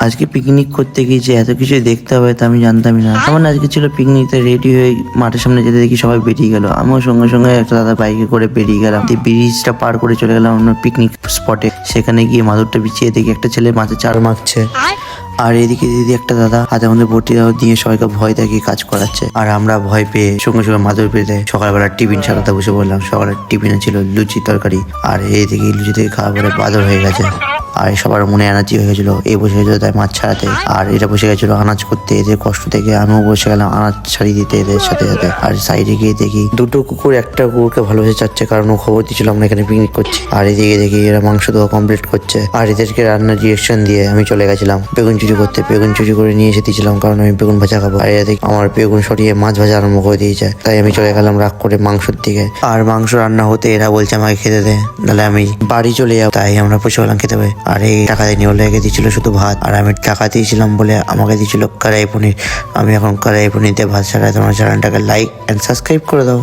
আজকে পিকনিক করতে গিয়েছে, এত কিছু দেখতে হবে তা আমি জানতামই না। আমার আজকে ছিল পিকনিকতে রেডি হয়ে মাঠের সামনে যেতে দেখি সবাই বেরিয়ে গেল। আমিও সঙ্গে সঙ্গে একটা দাদা বাইকে করে বেরিয়ে গেলাম। ব্রিজটা পার করে চলে গেলাম আমরা পিকনিক স্পটে। সেখানে গিয়ে মাদুরটা বিছিয়ে দেখি একটা ছেলে মাঝে চার মাখছে, আর এদিকে দিদি একটা দাদা হাতে আমাদের বটি দিয়ে সবাইকে ভয় দেখিয়ে কাজ করাচ্ছে। আর আমরা ভয় পেয়ে সঙ্গে সঙ্গে মাদুর পেতে সকালবেলা টিফিন সারাতে বসে বললাম। সকালের টিফিনে ছিল লুচি তরকারি, আর এইদিকে লুচি থেকে খাওয়া পরে বাদর হয়ে গেছে। আর সবার মনে এনার্জি হয়ে গেছিল, এ বসে গেছিল তাই মাছ ছাড়াতে, আর এটা বসে গেছিল আনাজ করতে। এদের কষ্ট থেকে আমিও বসে গেলাম আনাজ ছাড়িয়ে দিতে এদের সাথে সাথে। আর সাইডে গিয়ে দেখি দুটো কুকুর একটা কুকুরকে ভালোবেসে চাচ্ছে, কারণ ও খবর দিচ্ছিল আমরা এখানে পিকনিক করছি। আর এদিকে দেখি এরা মাংস দেওয়া কমপ্লিট করছে, আর এদেরকে রান্নার ডিরেকশন দিয়ে আমি চলে গেছিলাম বেগুন চুরি করতে। বেগুন চুরি করে নিয়ে এসে দিয়েছিলাম, কারণ আমি বেগুন ভাজা খাবো। আর এদিকে আমার বেগুন সরিয়ে মাছ ভাজা আরম্ভ করে দিয়েছে, তাই আমি চলে গেলাম রাগ করে মাংসের দিকে। আর মাংস রান্না হতে এরা বলছে আমাকে খেতে দে, নাহলে আমি বাড়ি চলে যাবো। তাই আমরা বসে বললাম খেতে হবে। আর এই টাকা দেয়নি বলে একে দিয়েছিল শুধু ভাত, আর আমি টাকা দিয়েছিলাম বলে আমাকে দিয়েছিল কড়াই পনির। আমি এখন কড়াই পনির দিয়ে ভাত ছাড়াই। তোমার চ্যানেলটাকে লাইক অ্যান্ড সাবস্ক্রাইব করে দাও।